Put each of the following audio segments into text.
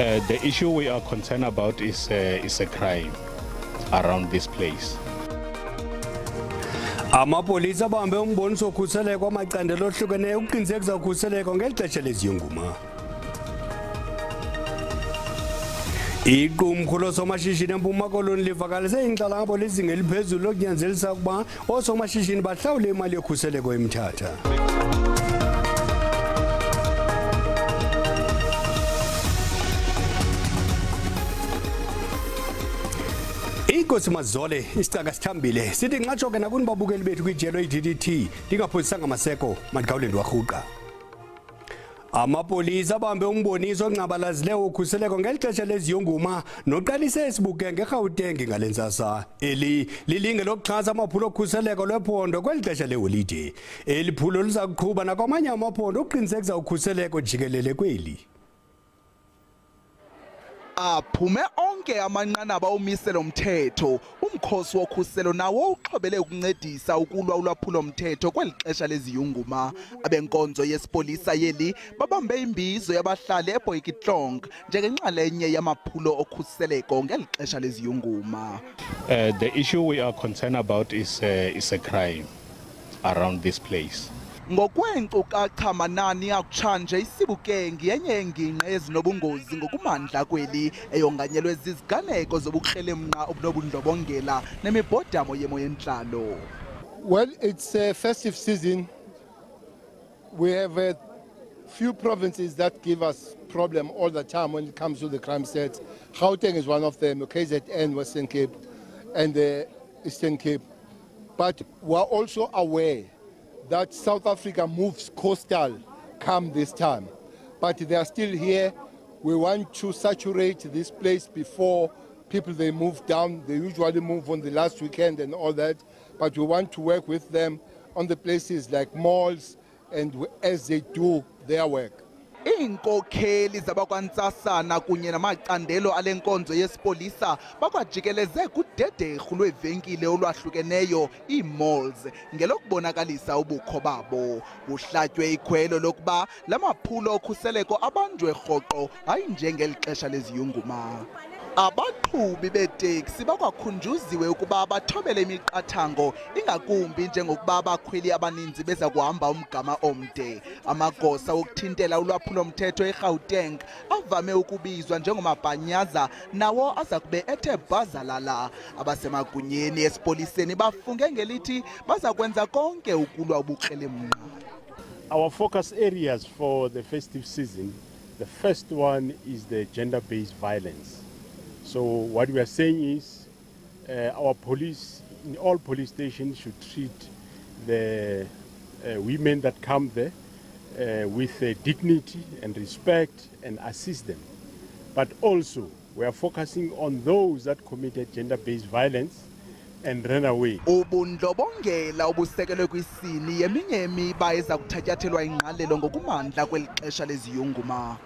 The issue we are concerned about is a crime around this place. Amapolisa bambe umboniso wokhuseleko amacandelo ohlukeneyo ukuqinisekisa ukhuseleko ngeli xesha leziyunguma. Iqumrhu losomashishini eMpuma Koloni livakalise inkxalabo lezinga eliphezulu lokunyanzelisa ukuba oosomashishini bahlawule imali yokhuseleko eMthatha. Inkosi Mazole isicaka sithambile sithi nxatshoke nakuni babukeli bethu kwijelo iDDT ndingaphosisanga amaseko mandikawuleni warhuqa. Amapolisa bambe umboniso ongcabalazileyo wokhuseleko ngeli xesha leziyunguma noqalise esibuke ngeGauteng ngalentsasa. Eli lilinge lokuxhasa amaphulo okhuseleko lwephondo kweli xesha leholide. Eli phulo liza kuqhuba nakwamanye amaphondo ukuqinisekisa ukhuseleko jikelele kweli. Aphume onke amanqanaba omiselo mthetho umkhosi wokhuselo nawo uxhobele ukuncedisa ukulwa ulwaphulo mthetho kweli xesha leziyunguma. Abenkonzo yesipolisa yeli babambe imbizo yabahlali eBoikitlong njengenxalenye yamaphulo okhuseleko ngeli xesha leziyunguma. The issue we are concerned about is a crime around this place. Ngokweenkcukacha manani akutshanje isibukengi yenye yengingqi ezinobungozi ngokumandla kweli eyonganyelwe ziziganeko zobukrelemnqa obunobundlobongela nemibhodamo yemo yentlalo. Well, it's a festive season. We have a few provinces that give us problem all the time when it comes to the crime sets. Gauteng is one of them, KZN, Western Cape, and the Eastern Cape. But we're also aware that South Africa moves coastal come this time. But they are still here. We want to saturate this place before people, they move down. They usually move on the last weekend and all that. But we want to work with them on the places like malls and as they do their work. Iinkokheli zabakwantsasana kunye namacandelo alenkonzo yesipolisa bakwajikeleze kudederhu lwevenkile olwahlukeneyo ii-malls ngelokubonakalisa ubukho babo. Kuhlatywe ikhwelo lokuba lamaphulo okhuseleko abanjwe rhoqo hayi njengeli xesha leziyunguma. Abaqhubi beeteksi bakwakhunjuziwe ukuba bathobele imiqathango ingakumbi njengokuba abakhweli abaninzi beza kuhamba umgama omde. Amagosa wokuthintela ulwaphulo mthetho eGauteng avame ukubizwa njengomabhanyaza nawo aza kube ethe bhazalala. Abasemagunyeni esipoliseni bafunge ngelithi baza kwenza konke ukulwa ubukrelemnqa. Our focus areas for the festive season, the first one is the gender-based violence. So what we are saying is our police, in all police stations, should treat the women that come there with dignity and respect and assist them. But also we are focusing on those that committed gender-based violence and ran away. Ubundlobongela obusekelwe kwisini yeminye yemiba eza kuthatyathelwa ingqalelo ngokumandla kweli xesha leziyunguma.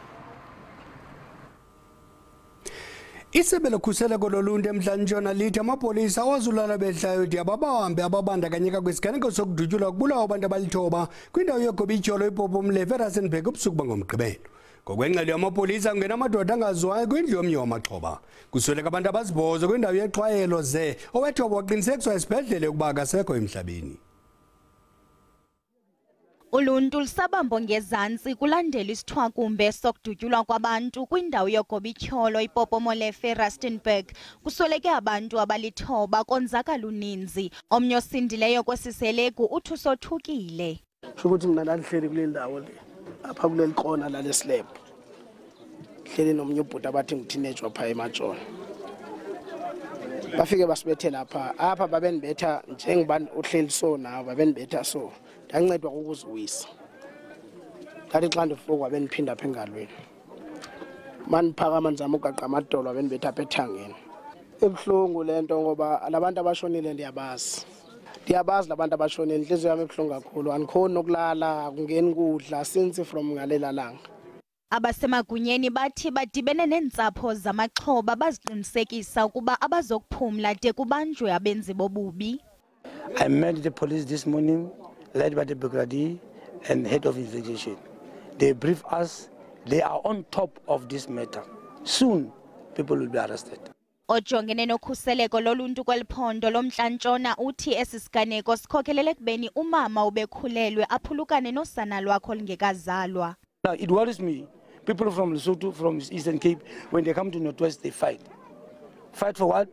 Isebe lokhuseleko loluntu eMntla-Ntshona lithi amapolisa awazulala behlayo ababahambe ababandakanyeka kwisiganeko sokudutyulwa kubulawa abantu abalithoba kwindawo yogobityholo iPopomle eRustenburg ubusuku bangomgqibelo. Ngokwengxelo yamapolisa kungena amadoda angaziwayo kwindlu yomnye wamaxhoba. Kusweleka abantu abasibhozo kwindawo yexhwayelo ze owethoba waqinisekiswa esibhedlele ukuba akasekho emhlabeni. Uluntu lusabambo ngezantsi kulandela isithwakumbe sokudutyulwa kwabantu kwindawo yogobityholo iPopomole eRustenburg. Kusweleke abantu abalithoba konzakala uninzi. Omnye osindileyo kwesiselegu uthi usothukile. Ukuthi mina ndandihleli kule ndawo le apha kuleli kona lale slab. Hleli nomnye ubhuti abathi ngithinejwa pha eMajolo. Bafike basibethela apha babenibetha njengobani uhleli so nawo babenibetha so. Ndancedwa ukuziwisa. Ngathi xa ndifuka beniphinda apha engalweni. Maniphakama nizama ugaqa amadolo benibetha apha ethangeni. Ebuhlungu lento ngoba labantu abashonile ndiyabazi. Ndiyabazi labantu abashonile inhliziyo yami ebuhlungu kakhulu. Andikhoni nokulala kungeni kudla since from ngalela langa. Abasemagunyeni bathi badibene neentsapho zamaxhoba baziqinisekisa ukuba abazokuphumla de kubanjwe abenzi bobubi. I met the police this morning, led by the brigadier and head of investigation. They brief us. They are on top of this matter. soon people will be arrested. Ojongene nokhuseleko loluntu kweliphondo lomntla-ntshona uthi esi siganeko sikhokelele ekubeni umama ubekhulelwe aphulukane nosana lwakho olungekazalwa. Now it worries me. People from Lesotho, from Eastern Cape, when they come to Northwest, they fight. Fight for what?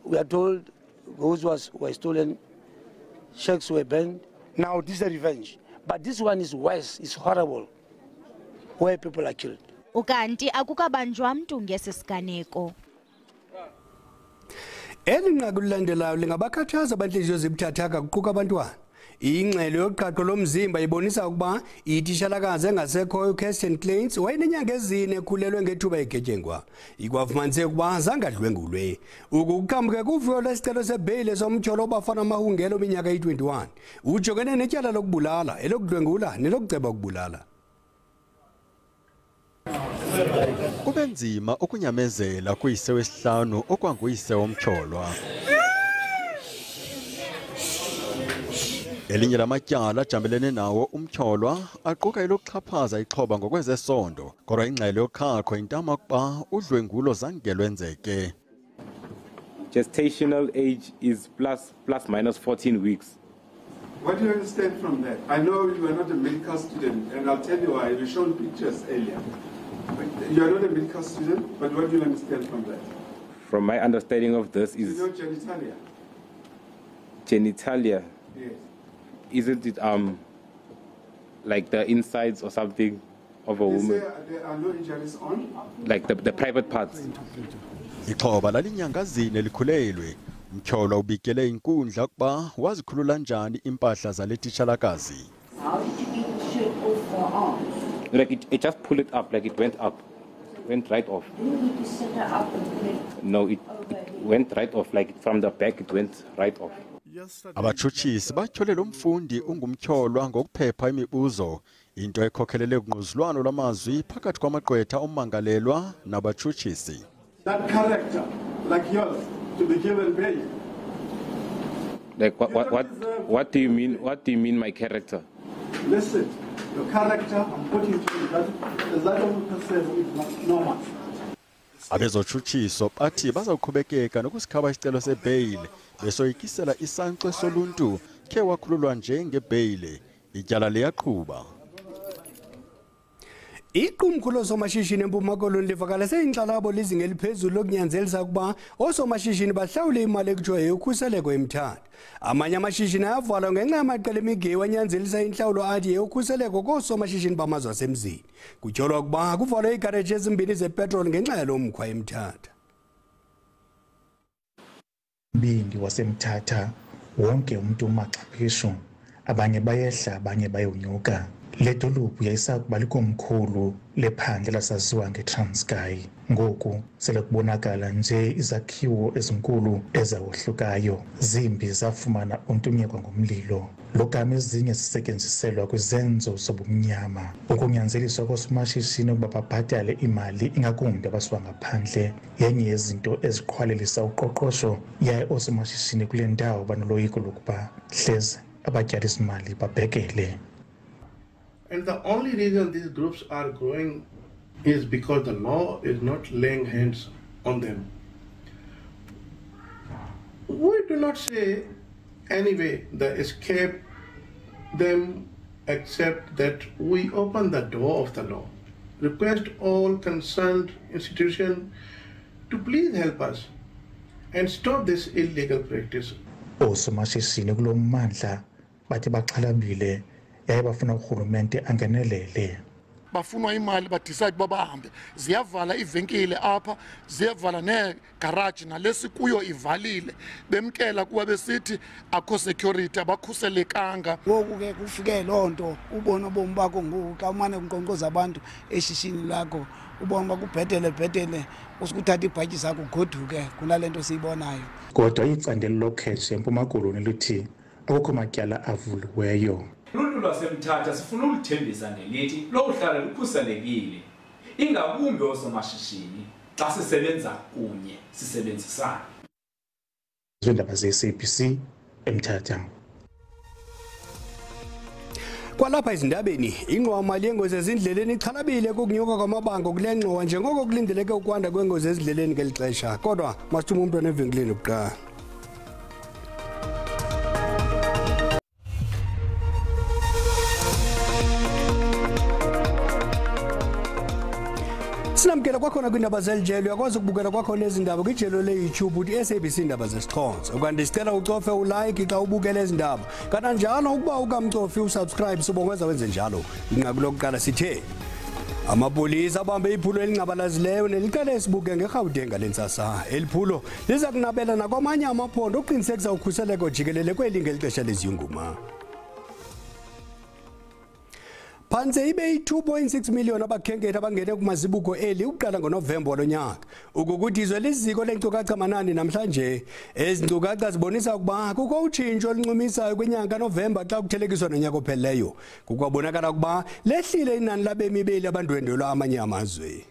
We are told those were stolen, shacks were burned. Now this is a revenge. But this one is worse, it's horrible, where people are killed. Ukanti akukabanjwa mntu ngesi siganeko. Eli nqaku lilandelayo lingabakhathaza abantliziyo zibuthathaka kuquka abantwana. Ingxelo yoqhaqho lomzimba ibonisa ukuba ititshalakazi engasekhoyo Kirsten Kleins wayenenyanga ezine ekhulelwe ngethuba egetyengwa. Ikwafumaniseka ukuba zangadlwengulwe. Ukuqhambuke kuvuyo lwesicelo sebheyile somtyholo obafana amahungelo minyaka yi-21. Ujongene netyala lokubulala, elokudlwengula nelokuceba ukubulala. Kube nzima ukunyamezela kuyise wesihlanu okwanguyise womtyholwa. Elinye lamatyala ajambelene nawo umtyholwa aquka elokuxhaphaza ixhoba ngokwezesondo, kodwa ingxelo yoqhaqho intama ukuba udlwengulo zange lwenzeke. Gestational age is plus minus 14 weeks. What do you understand from that? I know you are not a medical student, and I'll tell you why. You showed pictures earlier. You are not a medical student, but what do you understand from that? From my understanding of this is... You know genitalia? Genitalia? Yes. Isn't it like the insides or something of a woman? There are no injuries on? Like the private parts? Ixhoba lalinyanga zine likhulelwe. Umtyholwa ubikele inkundla ukuba wazikhulula njani impahla zaletitshalakazi. How did you get the shirt off her arms? Like it just pulled it up, like it went up, went right off. Didn't you need to set her up and put it? No, it went right off, like from the back it went right off. Abatshutshisi batyholele umfundi ungumtyholwa ngokuphepha imibuzo, into ekhokhelele kungquzulwano lwamazwi phakathi kwamagqwetha ommangalelwa nabatshutshisi. That character, like yours, to be given bail. Like what do you mean? What do you mean, my character? Listen, your character, I'm putting to you that of says it's not normal. Abezotshutshiso bathi bazawuqhubekeka nokusikhaba isicelo sebheyile besoyikisela isankxwe soluntu khe wakhululwa njengebheyile ityala liyaqhuba. Iqumrhu loosomashishini eMpuma Koloni livakalise inkxalabo lizinga eliphezulu lokunyanzelisa ukuba oosomashishini bahlawule imali ekuthiwa yeyokhuseleko eMthatha. Amanye amashishini ayavalwa ngenxa yamaqela emigeyi wanyanzelisa intlawulo athi yeyokhuseleko koosomashishini bamazwe asemzini. Kutyholwa ukuba kuvalwe iigaraji ezimbini zepetroli ngenxa yalo mkhwa eMthatha. Mbindi waseMthatha wonke umuntu umaxapheshu, abanye bayehla abanye bayonyuka. Le dolophu yayisakuba likomkhulu lephandle lasaziwa ngeTranskei. Ngoku sele kubonakala nje izakhiwo ezinkulu ezawohlukayo, zimbi zafumana untunyekwa ngomlilo. Lokama ezinye zisetyenziselwa kwizenzo zobumnyama, ukunyanzeliswa koosomashishini ukuba babhatale imali ingakumbi abasuka ngaphandle yenye yezinto eziqhwalelisa uqoqosho, yaye oosomashishini kule ndawo banoloyiko lokuba hleze abatyalisimali babhekele. And the only reason these groups are growing is because the law is not laying hands on them. We do not say anyway the escape them except that we open the door of the law. Request all concerned institutions to please help us and stop this illegal practice. Oosomashishini kulo mmandla bathi baxhalabile yaye bafuna urhulumente angenelele. Bafunwa imali badecide babahambe, ziyavala ivenkile apha, ziyavala negaraji nalesi kuyo ivalile, bemkela kuba besithi akho security abakhuselekanga. Ngoku ke kufike loo nto ubona ubomi bakho ngoku xa umane unkqonkqoza abantu eshishini lakho ubona kubhetele usikuthatha ibhatyi zakho ugoduke kunale nto siyibonayo. Kodwa icandelo lokhetshe eMpuma Koloni lithi akukho matyala avuliweyo. Uluntu lwaseMthatha sifuna ulithembisa ngelithi lokuhlala lukhuselekile, ingakumbi oosomashishini xa sisebenza kunye sisebenzisana. Iindaba ze-SABC eMthatha. Kwalapha izindabeni ingqwamali yengozi ezindleleni ichalabile kukunyuka kwamabanga kulengqowa njengoko kulindeleke ukwanda kwengozi ezindleleni ngelixesha. Kodwa masithuma umuntu onevenkileni obuqala. Sinamkela kwakhona kwindaba zelijelo uyakwazi ukubukela kwakhona ezindaba kwijelo le-YouTube uthi SABC Iindaba zesiXhosa. Ukanti sicela ucofe ulike xa ubukela ezindaba. Kananjalo ukuba ukamcofi usubscribe sibongweza wenze njalo. Inqaku lokuqala sithe amapolisa abambe iphulo elingcabalazileyo neliqala esibuke ngeGauteng lentsasa. Eliphulo liza kunabela nakwamanye amaphondo uqinisekisa ukhuseleko jikelele kweli ngelixesha leziyunguma. Phantse ibe yi-2.6 million abakhenkethi abangene kumazibuko eli ukuqala ngoNovemba walonyaka. Ukukuthi izwe liziko leenkcukacha manani namhlanje. Ezi nkcukacha zibonisa ukuba kukho utshintsho oluncumisayo kwinyanga kaNovemba xa kuthelekiswa nonyaka ophelileyo. Kukwabonakala ukuba lehlile inani labemi beli abandwendwela amanye amazwe.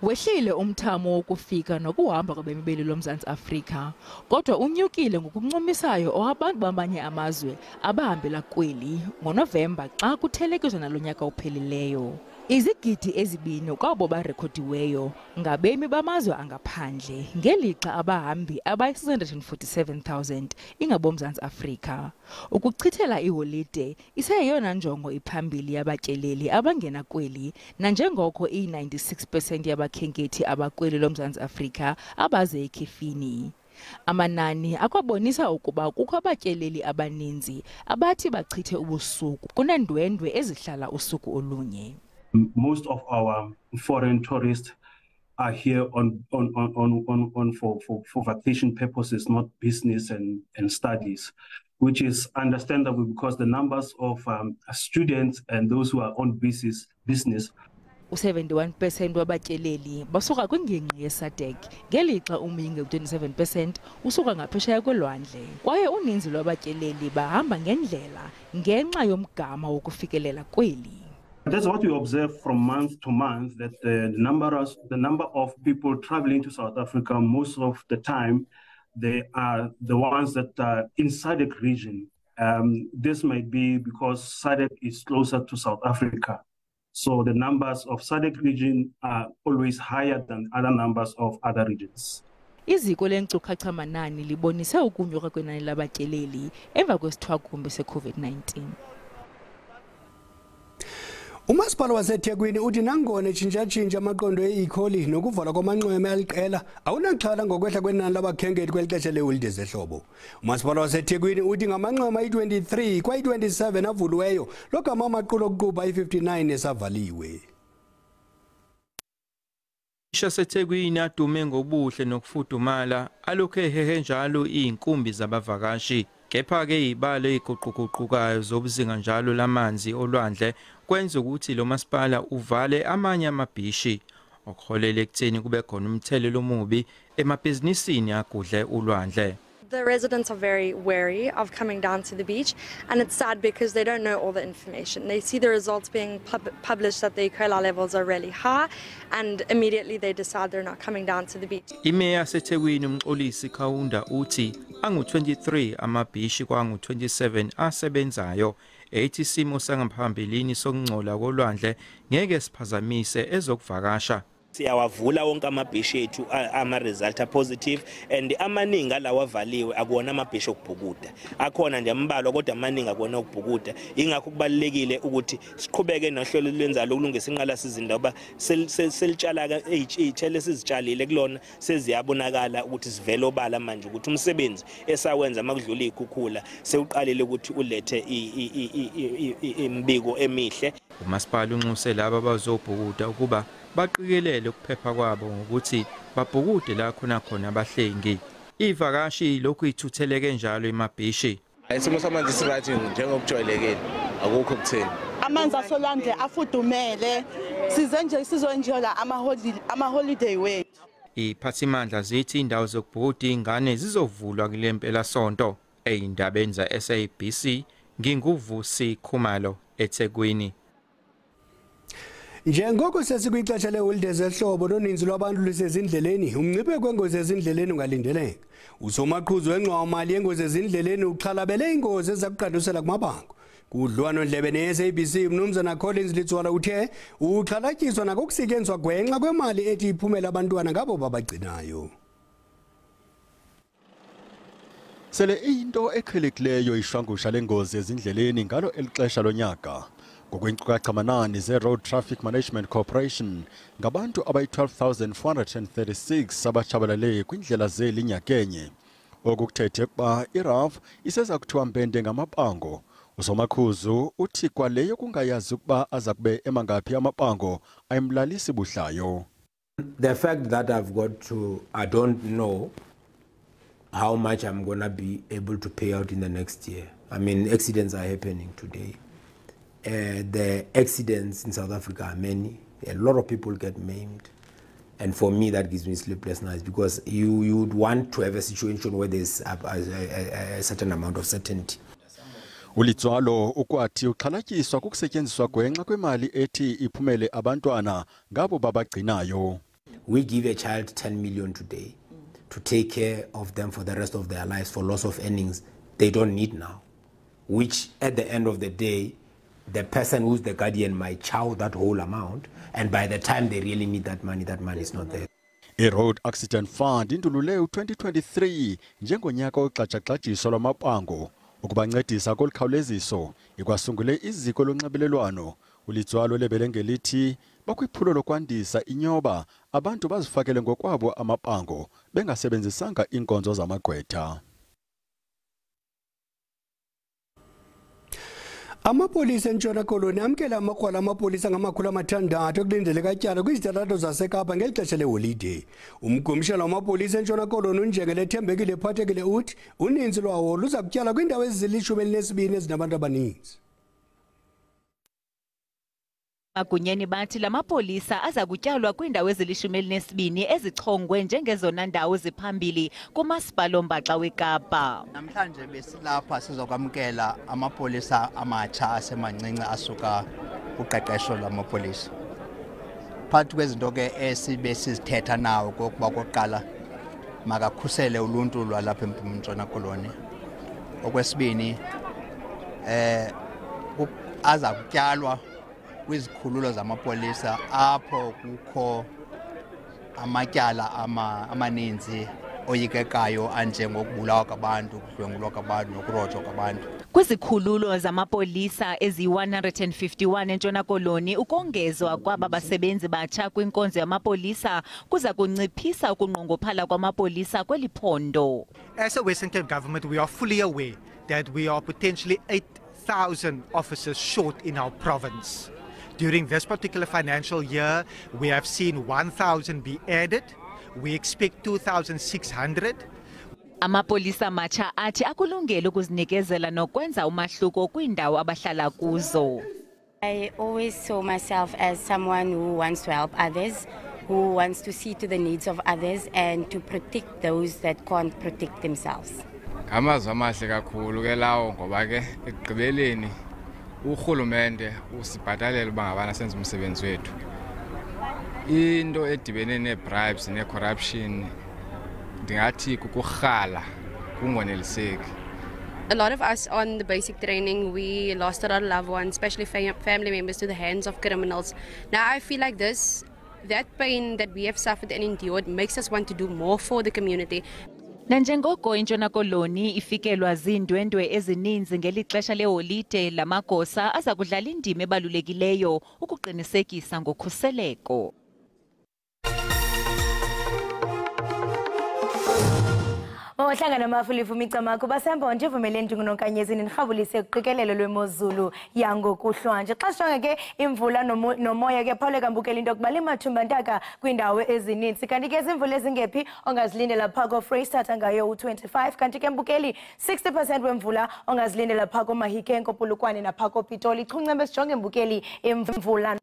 Wehlile umthamo wokufika nokuhamba kwabemi beli loMzantsi Afrika, kodwa unyukile ngokuncumisayo owabantu bamanye amazwe abahambela kweli ngoNovemba xa kuthelekiswa nalonyaka ophelileyo. Izigidi ezibini kwabo barekhodiweyo ngabemi bamazwe angaphandle, ngelixa abahambi abayi-647,000 ingabomzantsi Afrika. Ukuchithela iholide iseyeyona njongo iphambili yabatyeleli abangena kweli, nanjengoko i-96% yabakhenkethi abakweli loMzantsi Afrika abaze ekhefini. Amanani akwabonisa ukuba kukho abatyeleli abaninzi abathi bachithe ubusuku kuneendwendwe ezihlala usuku olunye. Most of our foreign tourists are here for vacation purposes, not business and studies, which is understandable because the numbers of students and those who are on business. U-71% wabatyeleli basuka kwingingqi yeSADC, ngelixa umyinge u-27% usuka ngaphesheya kwelwandle. Kwaye uninzi lwabatyeleli bahamba ngendlela ngenxa yomgama wokufikelela kweli. That's what we observe from month to month, that the number of people traveling to South Africa, most of the time, they are the ones that are in SADC region. This might be because SADC is closer to South Africa. So the numbers of SADC region are always higher than other numbers of other regions. Iziko leenkcukacha manani libonise ukunyuka kwenani labatyeleli emva kwesithwakumbe se-COVID-19. Umasipala waseThekwini uthi nangona etshintsha-tshintsha amaqondo e-ekholi nokuvalwa kwamanqweme aliqela awunaxhala ngokwehla kwenani labakhenkethi kweli xesha leeholide zehlobo. Umasipala waseThekwini uthi ngamanqweme ayi-23 kwayi-27 avuliweyo logama amaqulo okuqubha ayi-59 esavaliwe. SASeThekwini adume ngobuhle nokufudumala alokhu ehehe njalo iy'nkumbi zabavakashi. Kepha-ke ibalo ey'guquguqukayo zobuzinga njalo lamanzi olwandle kwenza ukuthi lo masipala uvale amanye amabhishi, okuholela ekutheni kube khona umthelelo omubi emabhizinisini agudle ulwandle. The residents are very wary of coming down to the beach, and it's sad because they don't know all the information. They see the results being published that the E. coli levels are really high, and immediately they decide they're not coming down to the beach. Imeya yaseThekwini uMxolisi Khawunda uthi angu-23 amabhishi kwangu-27 asebenzayo, ethi isimo sangaphambilini sokungcola kolwandle ngeke siphazamise ezokuvakasha. Siyawavula wonke amabhishi ethu ama-result positive, and amaningi alawa avaliwe akuwona amabhishi okubhukuda. Akhona nje ambalwa kodwa amaningi akuwona okubhukuda. Ingakho kubalulekile ukuthi siqhubeke nohlelo lwenzalo ukulungisa inqalasizinda ngoba selitshala iy'thelo esizitshalile kulona seziyabonakala ukuthi sivele obala manje ukuthi umsebenzi esawenza amakudlula iy'khukhula sewuqalile ukuthi ulethe imibiko emihle. Umasipala unxuse laba abazobhukuda ukuba baqikelele ukuphepha kwabo ngokuthi babhukude la khona abahlengi. Ivakashi lokhu ithutheleke njalo emabhishi. Isimo samanzi siright njengokujwayelekile, akukho kutheni. Amanzi asolwandle afudumele, size nje sizoenjoya ama-holiday wethu. Iphathimandla zithi indawo zokubhukuda ingane zizovulwa kule mpelasonto. Ey'ndabeni za-SABC, nginguVusi Khumalo eThekwini. Njengoko sesikwixesha leholide zehlobo noninzi lwabantu lusezindleleni, umngcipheko wengozi ezindleleni ungalindeleka. Usomaqhuzu wengxowa-mali yengozi ezindleleni uxhalabele ingozi ezakuqandusela kumabango. Kudliwano-ndlebe ne-SABC, Mnumzana Collins Litswala uthe uxhalatyiswa nakokusetyenziswa gwenxa kwemali ethi iphumela abantwana ngabo babagcinayo. Sele into eqhelekileyo ishwangusha lengozi ezindleleni ngalo elixesha lonyaka. Ngokwenkcukacha-manani ze-Road Traffic Management Corporation, ngabantu abayi-12,436 abatshabalale kwindlela zeli nyakenye. Oku kuthethe ukuba iRAF iseza kuthiwa mpende ngamabango. Usomaqhuzu uthi kwaleyo kungayazi ukuba aza kube emangaphi amabango ayimlalisi buhlayo. The fact that I don't know how much I'm going to be able to pay out in the next year. I mean, accidents are happening today. The accidents in South Africa are many. A lot of people get maimed. And for me, that gives me sleepless nights because you would want to have a situation where there's a certain amount of certainty. Ulitswalo ukwathi uxhalatyiswa kukusetyenziswa gwenxa kwemali ethi iphumele abantwana ngabo babagcinayo. We give a child 10 million today to take care of them for the rest of their lives for loss of earnings they don't need now, which at the end of the day, the person who's the guardian might chow that whole amount, and by the time they really need that money is not there. I-Road Accident Fund indulule u-2023 njengonyaka oxhatsha-xatshiso lwamabango ukubancedisa kolukhawuleziso ikwasungule iziko lonxibelelwano. Ulitswalo lebele ngelithi bakwiphulo lokwandisa inyoba abantu bazifakele ngokwabo amabango bengasebenzisanga iinkonzo zamagqwetha. Amapolisa eNtshona Koloni amkela amakrwala amapolisa ngama600 okulindeleka tyala kwizitalato zaseKapa ngexesha leholide. Umgumshela wamapolisa eNtshona Koloni unjengele Thembekile Phathekile uthi uninzi lwawo luza kutyala kwindawo ezili-12 ezinabantu abaninzi. Magunyeni bathi lamapolisa aza kutyalwa kwindawo ezili-12 ezichongwe njengezona ndawo ziphambili kumasipala ombaxa weKapa. Namhlanje besilapha sizokwamkela amapolisa amatsha asemancinci asuka kuqeqesho lwamapolisa. Phakathi kwezinto ke esibe sizithetha nawo kokuba kokuqala makakhusele uluntu lwalapha eMntshona Koloni. Okwesibini aza kutyalwa kwizikhululo zamapolisa apho kukho amatyala amaninzi oyikekayo anjengokubulawa kwabantu, ukudlwengulwa kwabantu nokurojwa kwabantu. Kwizikhululo zamapolisa ezi-151 eNtshona Koloni ukongezwa kwaba basebenzi batsha kwinkonzo yamapolisa kuza kunciphisa ukunqongophala kwamapolisa kweli phondo. As a Western Cape government, we are fully aware that we are potentially 8,000 officers short in our province. During this particular financial year, we have seen 1,000 be added. We expect 2,600. Amapolisa matsha athi akulungele ukuzinikezela nokwenza umahluko kwindawo abahlala kuzo. I always saw myself as someone who wants to help others, who wants to see to the needs of others and to protect those that can't protect themselves. Amazwi amahle kakhulu ke lawo ngoba ke ekugqibeleni urhulumente usibhatalela uba ngabana senza umsebenzi wethu. Into edibene nee-bribes ne-corruption ndingathi kukurhala kungoneliseki. A lot of us on the basic training, we lost a lot of loved ones, especially family members, to the hands of criminals. Now I feel like that pain that we have suffered and endured makes us want to do more for the community. Nanjengoko iNtshona Koloni ifikelwa ziindwendwe ezininzi ngelixesha leholide, lamagosa aza kudlala indima ebalulekileyo ukuqinisekisa ngokhuseleko. Ohlangana amafulifu micamako basemba nje vumeleni ndingunonkanyezini nirhabulise uqikelelo lwemozulu yangokuhlwanje. Xa sijonga ke imvula nomoya ke phawuleka mbukela into yokuba limathumba ntaka kwiindawo ezininzi. Kanti ke izimvula ezingephi ongazilindela phaa koFreystata ngayo u-25. Kanti ke mbukeli 60% wemvula ongazilindela phaa koMahikeng, koPolokwane naphaa koPitoli. Ichuncembe sijonge mbukeli imvula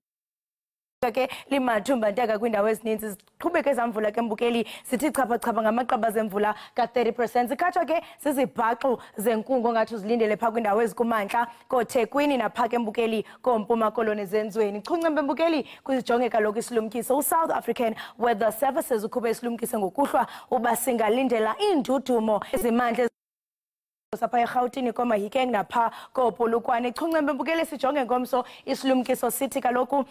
ke limathumba ntaka kwindawo ezininzi ziqhubeke zamvula ke mbukeli sithi chapha ngamaqaba zemvula ka-30%. Zikhatshwa ke zizibhaxu zenkungu ongathi uzilindele phaa kwindawo ezikumantla kooThekwini naphaa ke mbukeli kooMpuma Koloni zenzweni. Chuncembe mbukeli kwizijonge kaloku isilumkiso. uSouth African Weather Services ukhuphe isilumkiso ngokuhlwa uba singalindela iindudumo ezimandla sapha eRhawutini koMahikeng naphaa koopolokwane. Chuncembe mbukeli sijonge ngomso isilumkiso sithi kaloku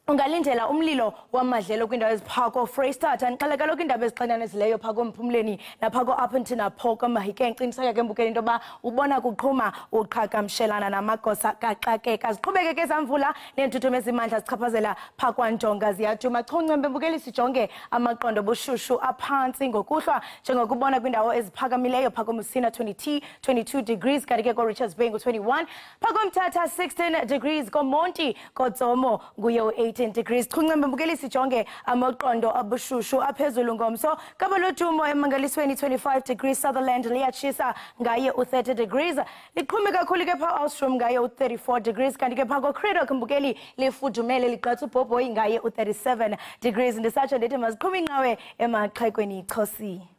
ungalindela umlilo wamadlelo kwindawo eziphaa koFreystata. Ndixele kaloku iindaba ezixinanezileyo phaa koMphumleni naphaa ko-Upington naphaa koMahikeng. Qiniseka ke mbukeli into yoba ubona kuqhuma uqhagamshelana namagosa kaxakeka. Ziqhubeke ke zamvula neentuthuma ezimandla zichaphazela phaa kwaNjonga ziyaduma. Chuncembe mbukeli sijonge amaqondo obushushu aphantsi ngokuhlwa njengokubona kwindawo eziphakamileyo phaa koMusina 22 degrees, kanti ke koRichards Bay ngu-21, phaa koMthatha 16 degrees, koMonti koTsomo nguye 18 degrees. Chuncembe mbukeli sijonge amaqondo abushushu aphezulu ngomso. Kapa Lodumo emangalisweni 25 degrees, Sutherland liyatshisa ngaye u-30 degrees. Liqhume kakhulu ke phaa Austrum ngaye u-34 degrees, kanti ke phaa koCredoc mbukeli lifudumele ligqatsa uBhoboyi ngaye u-37 degrees. Ndisatsho ndithi maziqhume inqawe emaxhekweni iChosi.